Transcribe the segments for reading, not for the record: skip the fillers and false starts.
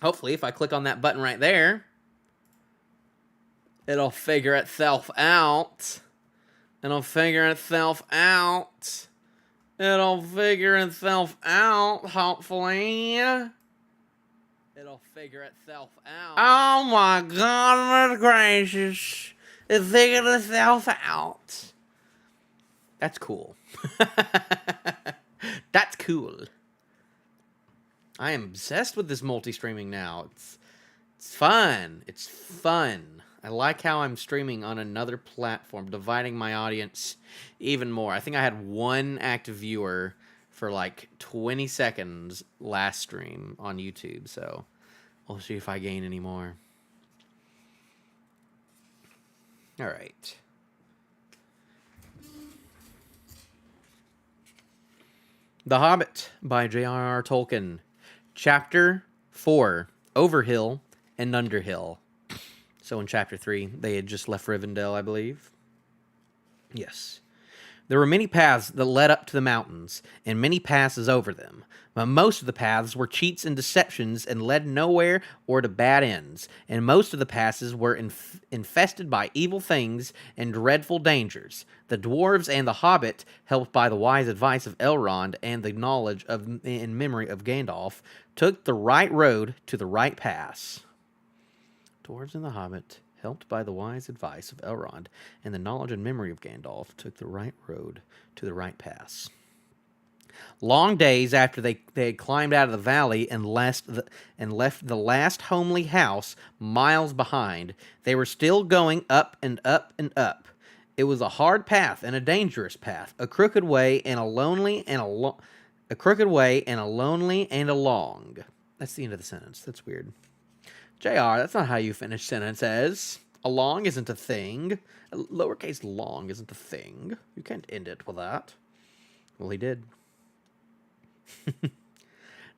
Hopefully, if I click on that button right there, it'll figure itself out. It'll figure itself out. It'll figure itself out, hopefully. It'll figure itself out. Oh my goodness gracious. It figured itself out. That's cool. That's cool. I am obsessed with this multi-streaming now. It's fun. It's fun. I like how I'm streaming on another platform, dividing my audience even more. I think I had one active viewer for like 20 seconds last stream on YouTube, so we'll see if I gain any more. All right. The Hobbit by J.R.R. Tolkien. Chapter 4, Overhill and Underhill. So in Chapter 3, they had just left Rivendell, I believe. Yes. There were many paths that led up to the mountains, and many passes over them. But most of the paths were cheats and deceptions and led nowhere or to bad ends. And most of the passes were infested by evil things and dreadful dangers. The dwarves and the hobbit, helped by the wise advice of Elrond and the knowledge of and memory of Gandalf, took the right road to the right pass. Dwarves and the hobbit, helped by the wise advice of Elrond and the knowledge and memory of Gandalf, took the right road to the right pass. Long days after they had climbed out of the valley and left the last homely house miles behind, they were still going up and up and up. It was a hard path and a dangerous path, a crooked way and a lonely and a crooked way and a lonely and a long. That's the end of the sentence. That's weird. JR, that's not how you finish sentences. A long isn't a thing. A lowercase long isn't a thing. You can't end it with that. Well, he did.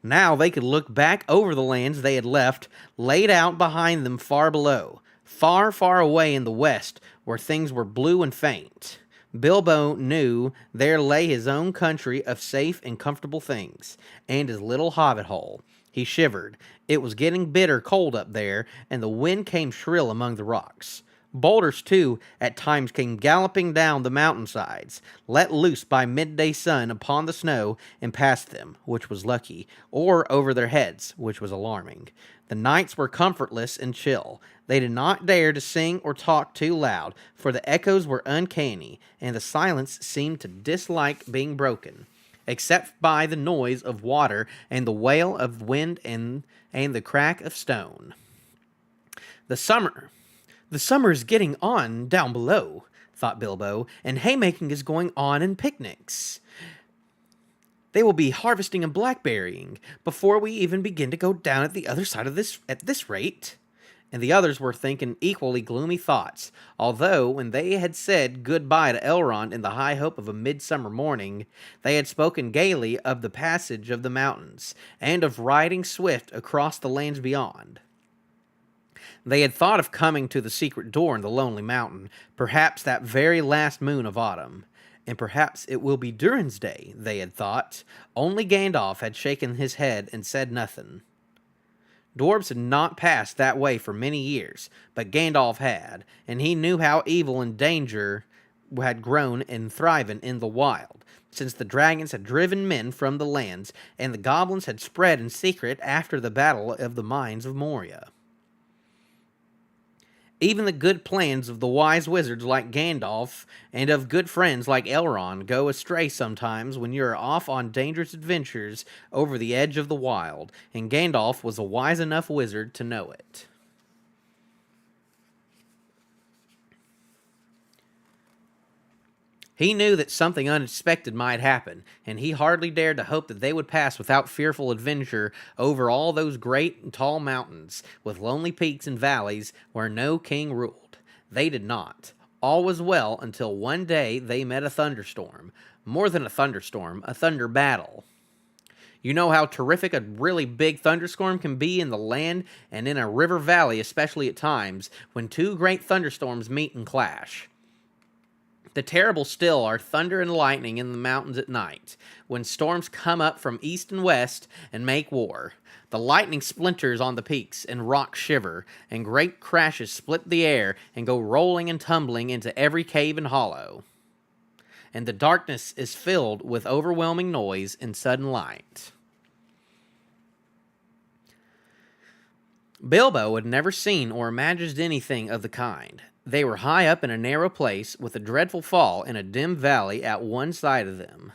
Now they could look back over the lands they had left, laid out behind them far below, far, far away in the west, where things were blue and faint. Bilbo knew there lay his own country of safe and comfortable things, and his little hobbit hole. He shivered. It was getting bitter cold up there, and the wind came shrill among the rocks. Boulders, too, at times came galloping down the mountainsides, let loose by midday sun upon the snow and past them, which was lucky, or over their heads, which was alarming. The nights were comfortless and chill. They did not dare to sing or talk too loud, for the echoes were uncanny, and the silence seemed to dislike being broken, except by the noise of water and the wail of wind and the crack of stone. The summer is getting on down below, thought Bilbo, and haymaking is going on and picnics. They will be harvesting and blackberrying before we even begin to go down at the other side of this at this rate. And the others were thinking equally gloomy thoughts, although when they had said goodbye to Elrond in the high hope of a midsummer morning, they had spoken gaily of the passage of the mountains, and of riding swift across the lands beyond. They had thought of coming to the secret door in the lonely mountain, perhaps that very last moon of autumn. And perhaps it will be Durin's day, they had thought. Only Gandalf had shaken his head and said nothing. Dwarves had not passed that way for many years, but Gandalf had, and he knew how evil and danger had grown and thriven in the wild, since the dragons had driven men from the lands, and the goblins had spread in secret after the battle of the mines of Moria. Even the good plans of the wise wizards like Gandalf and of good friends like Elrond go astray sometimes when you are off on dangerous adventures over the edge of the wild, and Gandalf was a wise enough wizard to know it. He knew that something unexpected might happen, and he hardly dared to hope that they would pass without fearful adventure over all those great and tall mountains, with lonely peaks and valleys where no king ruled. They did not. All was well until one day they met a thunderstorm. More than a thunderstorm, a thunder battle. You know how terrific a really big thunderstorm can be in the land and in a river valley, especially at times, when two great thunderstorms meet and clash. The terrible still are thunder and lightning in the mountains at night, when storms come up from east and west and make war. The lightning splinters on the peaks, and rocks shiver, and great crashes split the air and go rolling and tumbling into every cave and hollow. And the darkness is filled with overwhelming noise and sudden light. Bilbo had never seen or imagined anything of the kind. They were high up in a narrow place, with a dreadful fall in a dim valley at one side of them.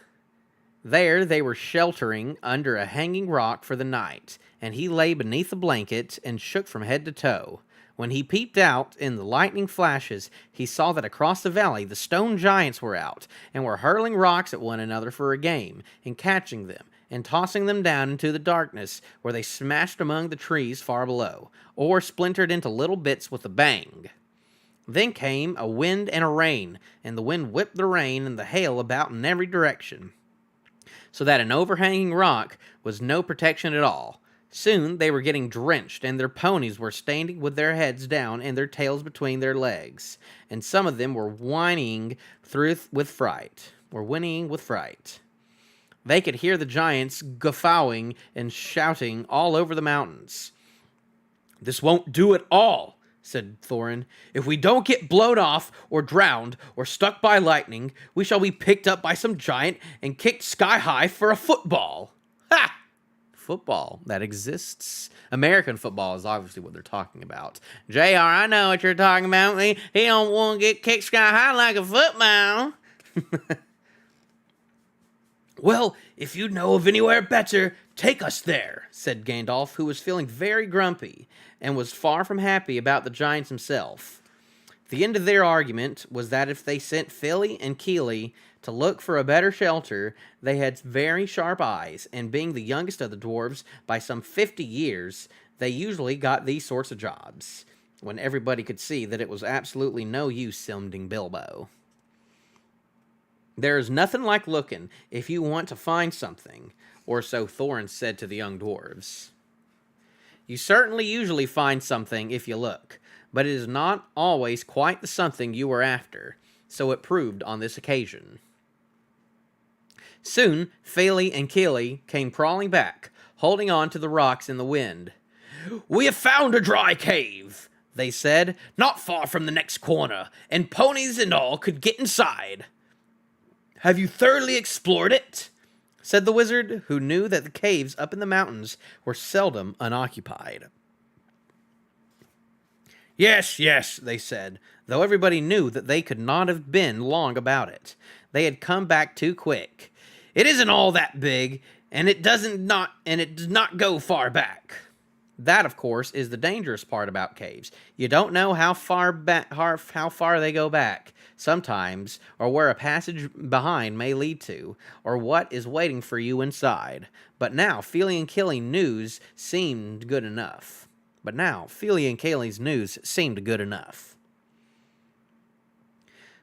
There they were sheltering under a hanging rock for the night, and he lay beneath the blanket and shook from head to toe. When he peeped out in the lightning flashes, he saw that across the valley the stone giants were out, and were hurling rocks at one another for a game, and catching them, and tossing them down into the darkness, where they smashed among the trees far below, or splintered into little bits with a bang. Then came a wind and a rain, and the wind whipped the rain and the hail about in every direction, so that an overhanging rock was no protection at all. Soon they were getting drenched, and their ponies were standing with their heads down and their tails between their legs, and some of them were whinnying with fright. They could hear the giants guffawing and shouting all over the mountains. "This won't do at all," said Thorin. "If we don't get blown off, or drowned, or struck by lightning, we shall be picked up by some giant and kicked sky high for a football." Ha! Football that exists. American football is obviously what they're talking about. JR, I know what you're talking about. He don't want to get kicked sky high like a football. "Well, if you know of anywhere better, take us there," said Gandalf, who was feeling very grumpy and was far from happy about the giants himself. The end of their argument was that if they sent Fili and Kili to look for a better shelter, they had very sharp eyes, and being the youngest of the dwarves by some 50 years, they usually got these sorts of jobs, when everybody could see that it was absolutely no use sending Bilbo. "There is nothing like looking if you want to find something," or so Thorin said to the young dwarves. "You certainly usually find something if you look, but it is not always quite the something you were after, so it proved on this occasion." Soon, Fili and Kili came crawling back, holding on to the rocks in the wind. "We have found a dry cave," they said, "not far from the next corner, and ponies and all could get inside." "Have you thoroughly explored it?" said the wizard, who knew that the caves up in the mountains were seldom unoccupied. Yes, they said, though everybody knew that they could not have been long about it. They had come back too quick. "It isn't all that big, and it does not go far back." That, of course, is the dangerous part about caves. You don't know how far they go back sometimes, or where a passage behind may lead to, or what is waiting for you inside. But now Fili and Kili's news seemed good enough.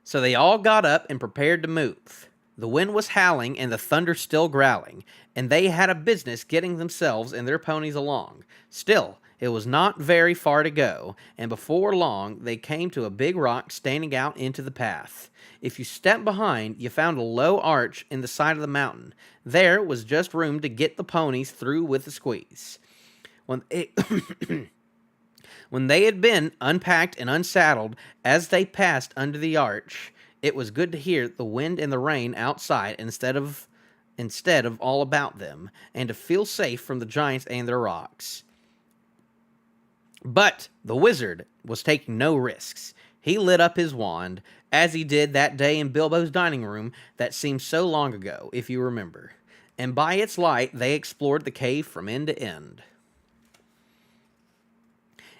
So they all got up and prepared to move. The wind was howling and the thunder still growling, and they had a business getting themselves and their ponies along. Still, it was not very far to go, and before long they came to a big rock standing out into the path. If you stepped behind, you found a low arch in the side of the mountain. There was just room to get the ponies through with a squeeze. When they had been unpacked and unsaddled as they passed under the arch, it was good to hear the wind and the rain outside instead of all about them, and to feel safe from the giants and their rocks. But the wizard was taking no risks. He lit up his wand, as he did that day in Bilbo's dining room that seemed so long ago, if you remember, and by its light they explored the cave from end to end.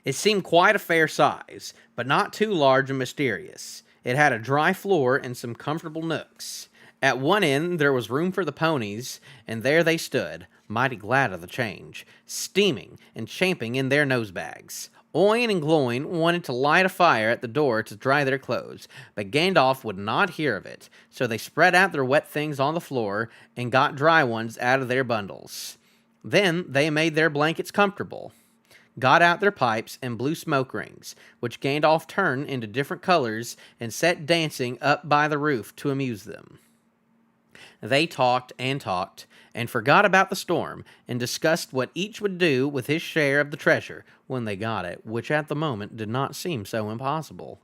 It seemed quite a fair size, but not too large and mysterious. It had a dry floor and some comfortable nooks. At one end there was room for the ponies, and there they stood, mighty glad of the change, steaming and champing in their nosebags. Oin and Gloin wanted to light a fire at the door to dry their clothes, but Gandalf would not hear of it, so they spread out their wet things on the floor and got dry ones out of their bundles. Then they made their blankets comfortable. got out their pipes, and blew smoke rings, which Gandalf turned into different colors and set dancing up by the roof to amuse them. They talked, and forgot about the storm, and discussed what each would do with his share of the treasure when they got it, which at the moment did not seem so impossible.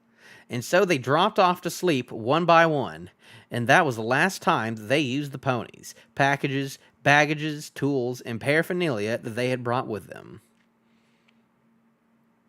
And so they dropped off to sleep one by one, and that was the last time that they used the ponies, packages, baggages, tools, and paraphernalia that they had brought with them.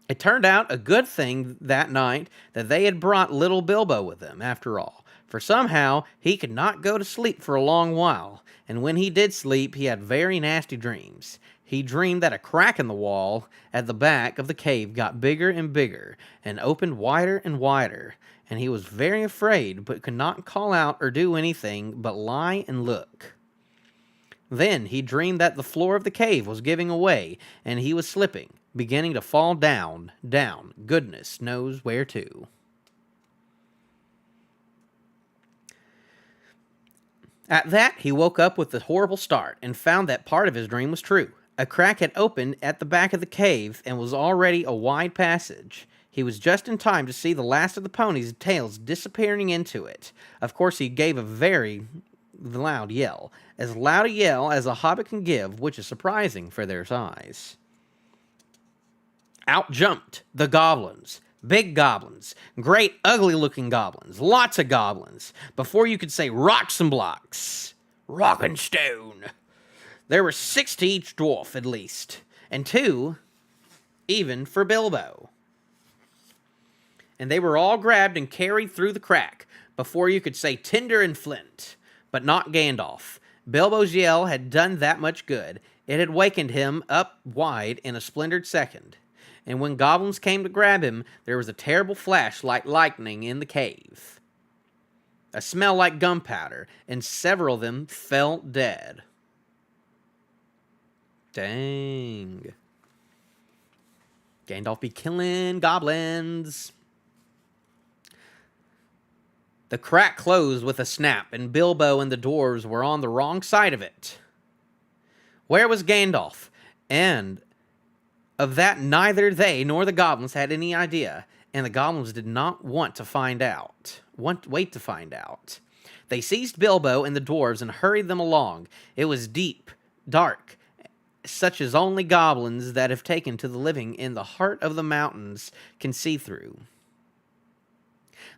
It turned out a good thing that night that they had brought little Bilbo with them, after all, for somehow he could not go to sleep for a long while, and when he did sleep he had very nasty dreams. He dreamed that a crack in the wall at the back of the cave got bigger and bigger, and opened wider and wider, and he was very afraid, but could not call out or do anything but lie and look. Then he dreamed that the floor of the cave was giving away, and he was slipping, beginning to fall down, goodness knows where to. At that, he woke up with a horrible start, and found that part of his dream was true. A crack had opened at the back of the cave, and was already a wide passage. He was just in time to see the last of the ponies' tails disappearing into it. Of course, he gave a very loud a yell as a hobbit can give, which is surprising for their size. Out jumped the goblins. Big goblins. Great, ugly-looking goblins. Lots of goblins. Before you could say rocks and blocks. Rock and stone. There were 6 to each dwarf, at least. And 2, even for Bilbo. And they were all grabbed and carried through the crack, before you could say tinder and flint. But not Gandalf. Bilbo's yell had done that much good. It had wakened him up wide in a splintered second. And when goblins came to grab him, there was a terrible flash like lightning in the cave. A smell like gunpowder, and several of them fell dead. Dang. Gandalf be killing goblins. The crack closed with a snap, and Bilbo and the dwarves were on the wrong side of it. Where was Gandalf? And of that neither they nor the goblins had any idea, and the goblins did not want to find out. Wait to find out. They seized Bilbo and the dwarves and hurried them along. It was deep, dark, such as only goblins that have taken to the living in the heart of the mountains can see through.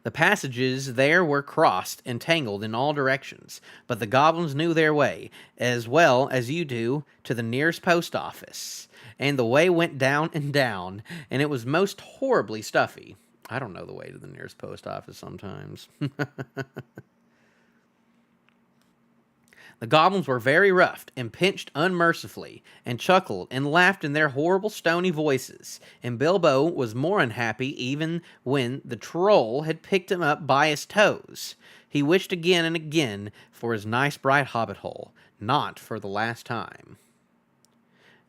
The passages there were crossed and tangled in all directions, but the goblins knew their way, as well as you do, to the nearest post office. And the way went down, and it was most horribly stuffy. I don't know the way to the nearest post office sometimes. The goblins were very roughed and pinched unmercifully, and chuckled and laughed in their horrible stony voices, and Bilbo was more unhappy even when the troll had picked him up by his toes. He wished again and again for his nice bright hobbit hole, not for the last time.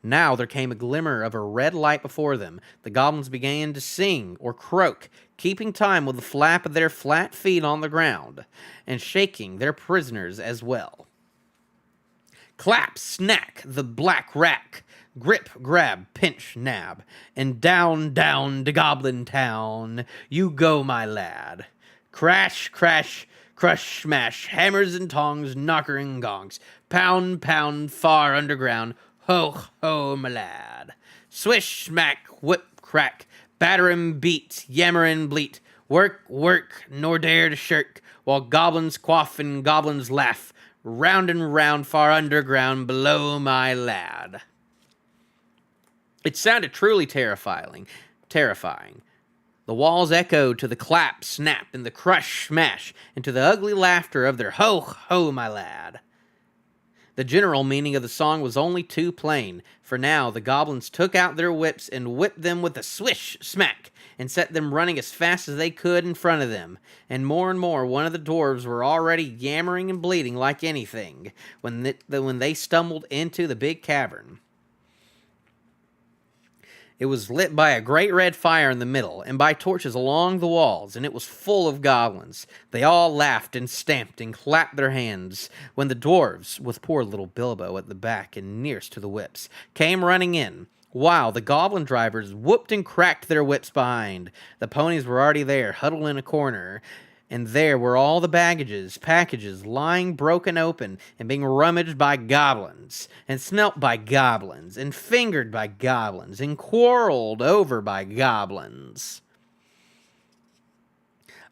Now there came a glimmer of a red light before them. The goblins began to sing or croak, keeping time with the flap of their flat feet on the ground, and shaking their prisoners as well. Clap, snack, the black rack, grip, grab, pinch, nab, and down, to Goblin Town you go, my lad. Crash, crash, crush, smash, hammers and tongs, knocker and gongs, pound, far underground, ho, ho, my lad. Swish, smack, whip, crack, batter and beat, yammer and bleat, work, nor dare to shirk, while goblins quaff and goblins laugh, round and round, far underground, below, my lad. It sounded truly terrifying. The walls echoed to the clap, snap, and the crush, smash, and to the ugly laughter of their ho, ho, my lad. The general meaning of the song was only too plain, for now the goblins took out their whips and whipped them with a swish, smack, and set them running as fast as they could in front of them. And more, one of the dwarves were already yammering and bleeding like anything when they stumbled into the big cavern. It was lit by a great red fire in the middle, and by torches along the walls, and it was full of goblins. They all laughed and stamped and clapped their hands, when the dwarves, with poor little Bilbo at the back and nearest to the whips, came running in. While the goblin drivers whooped and cracked their whips behind. The ponies were already there, huddled in a corner. And there were all the packages lying broken open and being rummaged by goblins, and smelt by goblins, and fingered by goblins, and quarreled over by goblins.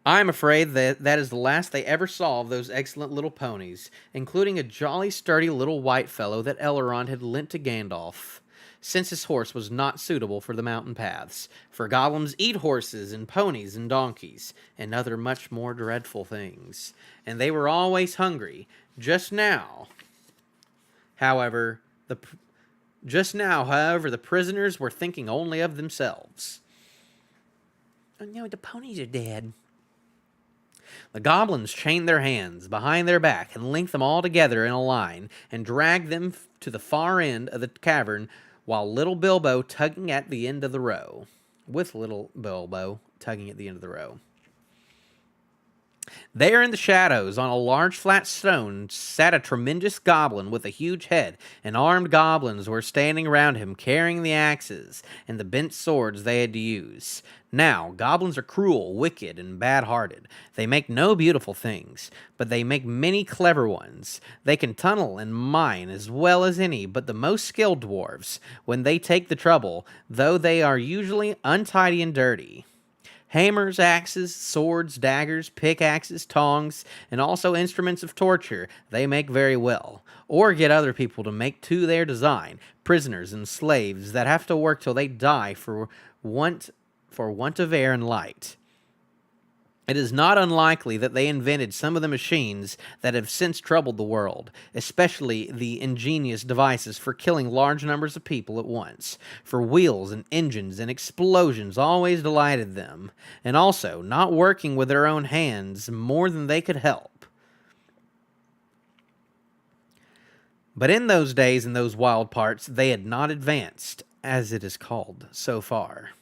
I'm afraid that is the last they ever saw of those excellent little ponies, including a jolly sturdy little white fellow that Elrond had lent to Gandalf, since his horse was not suitable for the mountain paths. For goblins eat horses and ponies and donkeys, and other much more dreadful things. And they were always hungry. Just now, however, the prisoners were thinking only of themselves. Oh no, the ponies are dead. The goblins chained their hands behind their back and linked them all together in a line and dragged them to the far end of the cavern while little Bilbo tugging at the end of the row. There in the shadows, on a large flat stone, sat a tremendous goblin with a huge head, and armed goblins were standing around him, carrying the axes and the bent swords they had to use. Now, goblins are cruel, wicked, and bad-hearted. They make no beautiful things, but they make many clever ones. They can tunnel and mine as well as any but the most skilled dwarves, when they take the trouble, though they are usually untidy and dirty. Hammers, axes, swords, daggers, pickaxes, tongs, and also instruments of torture they make very well, or get other people to make to their design, prisoners and slaves that have to work till they die for want of air and light. It is not unlikely that they invented some of the machines that have since troubled the world, especially the ingenious devices for killing large numbers of people at once, for wheels and engines and explosions always delighted them, and also not working with their own hands more than they could help. But in those days and those wild parts, they had not advanced, as it is called, so far.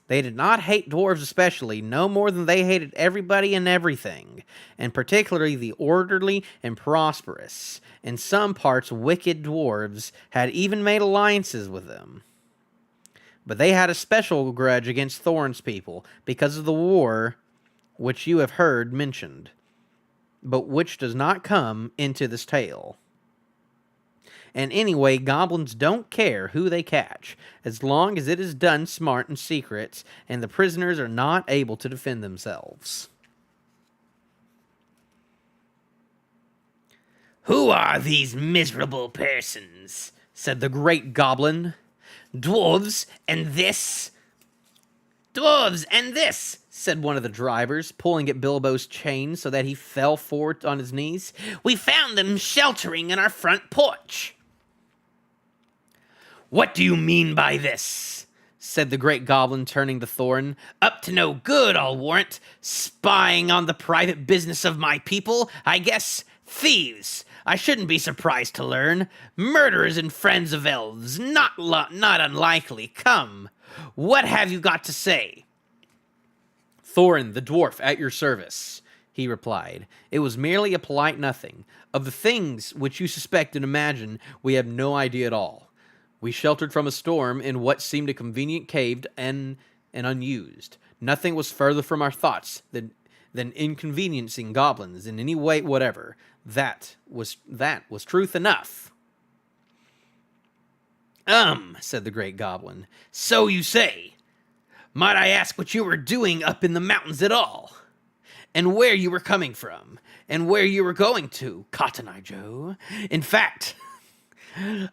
They did not hate dwarves especially, no more than they hated everybody and everything, and particularly the orderly and prosperous. In some parts, wicked dwarves had even made alliances with them. But they had a special grudge against Thorin's people because of the war which you have heard mentioned, but which does not come into this tale. And anyway, goblins don't care who they catch, as long as it is done smart and secret, and the prisoners are not able to defend themselves. "Who are these miserable persons?" said the great goblin. "Dwarves and this?" "Dwarves and this," said one of the drivers, pulling at Bilbo's chain so that he fell forward on his knees. "We found them sheltering in our front porch." "What do you mean by this?" said the great goblin, turning to Thorin. "Up to no good, I'll warrant. Spying on the private business of my people, I guess. Thieves, I shouldn't be surprised to learn. Murderers and friends of elves, not unlikely. Come, what have you got to say?" "Thorin, the dwarf, at your service," he replied. "It was merely a polite nothing. Of the things which you suspect and imagine, we have no idea at all. We sheltered from a storm in what seemed a convenient cave and unused. Nothing was further from our thoughts than inconveniencing goblins in any way whatever. That was truth enough." Said the great goblin. "So you say. Might I ask what you were doing up in the mountains at all? And where you were coming from? And where you were going to, Cotton Eye Joe? In fact,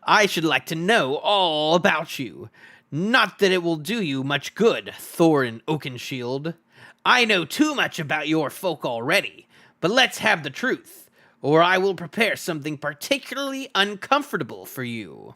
I should like to know all about you. Not that it will do you much good, Thorin Oakenshield. I know too much about your folk already, but let's have the truth, or I will prepare something particularly uncomfortable for you."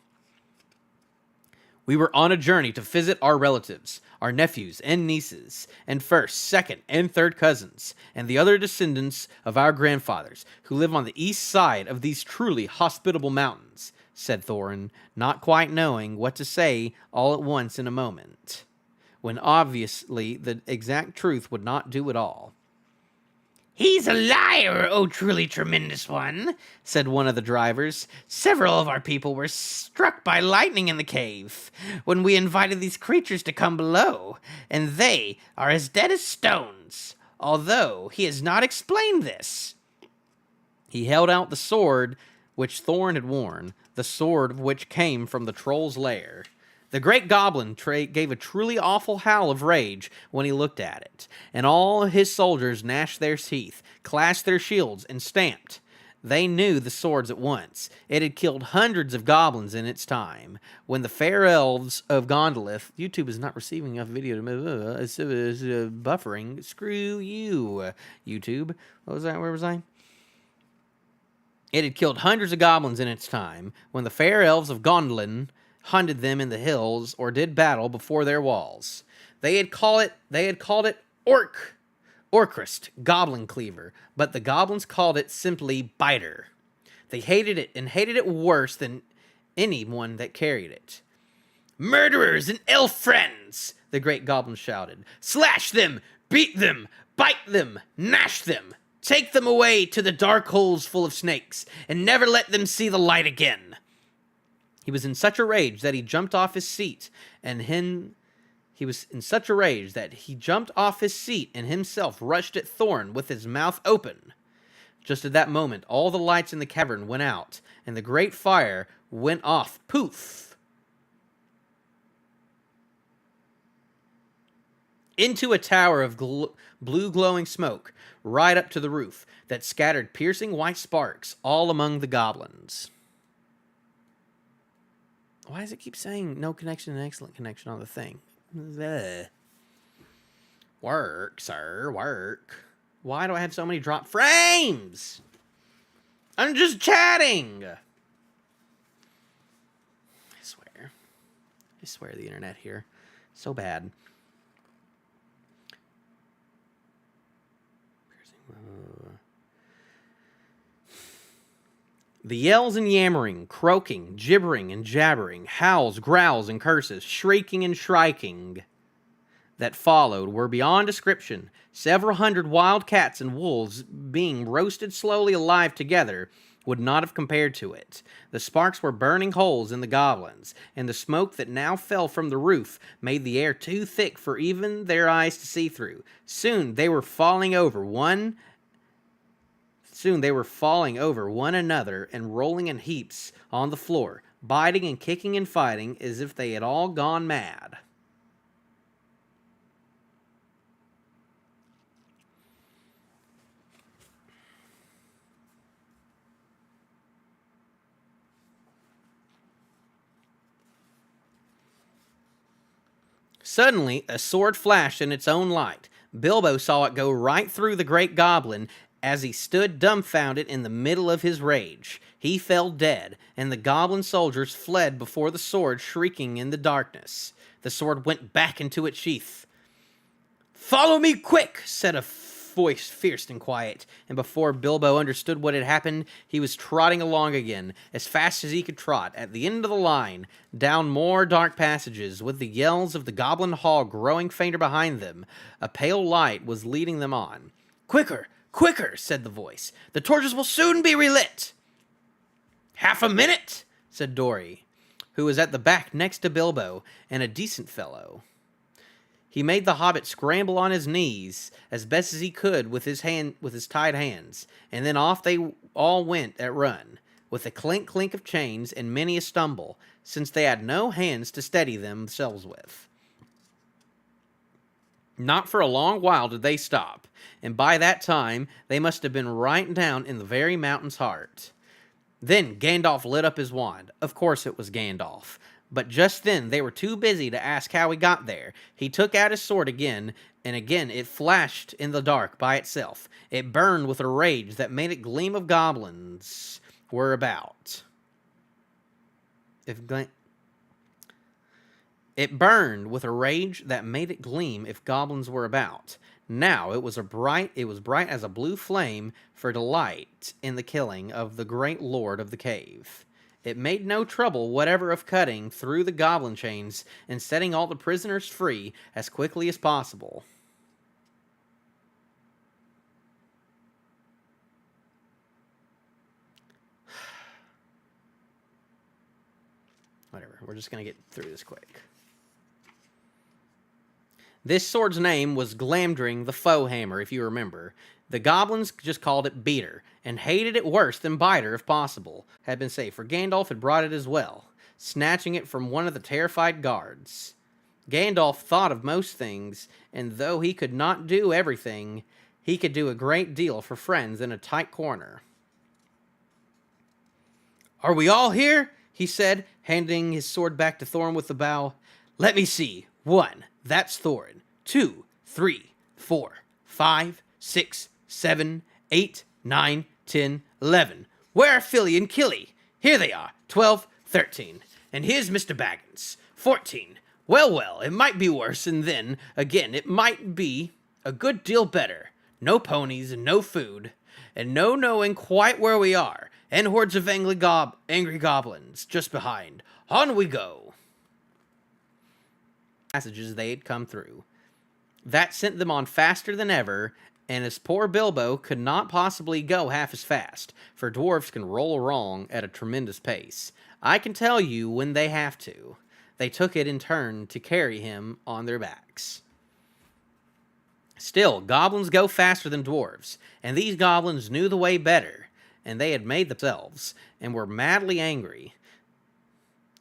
"We were on a journey to visit our relatives, our nephews and nieces, and first, second, and third cousins, and the other descendants of our grandfathers, who live on the east side of these truly hospitable mountains," said Thorin, not quite knowing what to say all at once in a moment, when obviously the exact truth would not do at all. "He's a liar, O truly tremendous one," said one of the drivers. "Several of our people were struck by lightning in the cave when we invited these creatures to come below, and they are as dead as stones, although he has not explained this." He held out the sword which Thorn had worn, the sword which came from the troll's lair. The great goblin gave a truly awful howl of rage when he looked at it, and all his soldiers gnashed their teeth, clashed their shields, and stamped. They knew the swords at once. It had killed hundreds of goblins in its time. When the fair elves of Gondolith... YouTube is not receiving enough video to move. It's buffering. Screw you, YouTube. What was that? Where was I? It had killed hundreds of goblins in its time, when the fair elves of Gondolin hunted them in the hills or did battle before their walls. They had called it Orcrist, Goblin Cleaver, but the goblins called it simply Biter. They hated it, and hated it worse than anyone that carried it. "Murderers and elf friends!" the great goblin shouted. "Slash them, beat them, bite them, gnash them. Take them away to the dark holes full of snakes, and never let them see the light again." He was in such a rage that he jumped off his seat, and himself rushed at Thorn with his mouth open. Just at that moment, all the lights in the cavern went out, and the great fire went off, poof, into a tower of blue glowing smoke, right up to the roof, that scattered piercing white sparks all among the goblins. Why does it keep saying no connection and excellent connection on the thing? Ugh. Work, sir, work. Why do I have so many drop frames? I'm just chatting. I swear the internet here. So bad. The yells and yammering, croaking, gibbering and jabbering, howls, growls, and curses, shrieking and shrieking that followed were beyond description. Several hundred wild cats and wolves being roasted slowly alive together would not have compared to it. The sparks were burning holes in the goblins, and the smoke that now fell from the roof made the air too thick for even their eyes to see through. Soon they were falling over one another and rolling in heaps on the floor, biting and kicking and fighting as if they had all gone mad. Suddenly, a sword flashed in its own light. Bilbo saw it go right through the great goblin as he stood dumbfounded in the middle of his rage. He fell dead, and the goblin soldiers fled before the sword, shrieking in the darkness. The sword went back into its sheath. "Follow me quick," said a voice fierce and quiet, and before Bilbo understood what had happened, he was trotting along again, as fast as he could trot, at the end of the line, down more dark passages, with the yells of the goblin hog growing fainter behind them. A pale light was leading them on. "Quicker! Quicker!" said the voice. "The torches will soon be relit." "Half a minute," said Dory, who was at the back next to Bilbo, and a decent fellow. He made the hobbit scramble on his knees as best as he could with his tied hands, and then off they all went at run, with a clink of chains and many a stumble, since they had no hands to steady themselves with. Not for a long while did they stop, and by that time they must have been right down in the very mountain's heart. Then Gandalf lit up his wand. Of course it was Gandalf. But just then they were too busy to ask how he got there. He took out his sword again, and again it flashed in the dark by itself. It burned with a rage that made it gleam if goblins were about. It burned with a rage that made it gleam if goblins were about. Now it was bright as a blue flame for delight in the killing of the great lord of the cave. It made no trouble whatever of cutting through the goblin chains and setting all the prisoners free as quickly as possible. We're just going to get through this quick. This sword's name was Glamdring the Foehammer, if you remember. The goblins just called it Beater, and hated it worse than Biter if possible, had been safe, for Gandalf had brought it as well, snatching it from one of the terrified guards. Gandalf thought of most things, and though he could not do everything, he could do a great deal for friends in a tight corner. "Are we all here?" he said, handing his sword back to Thorin with a bow. "Let me see. 1, that's Thorin. 2, 3, 4, 5, 6, 7, 8, 9, 10, 11. Where are Philly and Killy? Here they are. 12, 13. And here's Mr. Baggins. 14. Well, it might be worse, and then, again, it might be a good deal better. No ponies and no food, and no knowing quite where we are, and hordes of angry goblins just behind. On we go." Passages they had come through. That sent them on faster than ever, and as poor Bilbo could not possibly go half as fast, for dwarves can roll along at a tremendous pace. I can tell you when they have to. They took it in turn to carry him on their backs. Still, goblins go faster than dwarves, and these goblins knew the way better, and they had made themselves, and were madly angry.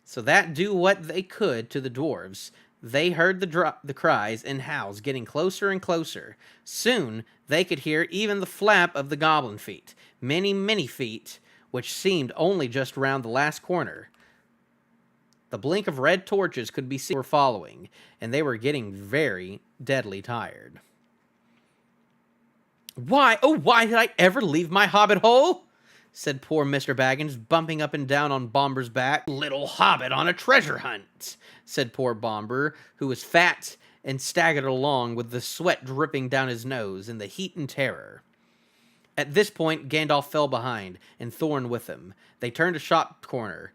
So that do what they could to the dwarves, they heard the cries and howls getting closer and closer. Soon they could hear even the flap of the goblin feet, many, many feet, which seemed only just round the last corner. The blink of red torches could be seen were following, and they were getting very deadly tired. "Why, oh why did I ever leave my hobbit hole?" said poor Mr. Baggins, bumping up and down on Bomber's back. "Little hobbit on a treasure hunt," said poor Bomber, who was fat and staggered along with the sweat dripping down his nose in the heat and terror. At this point, Gandalf fell behind, and Thorin with him. They turned a sharp corner.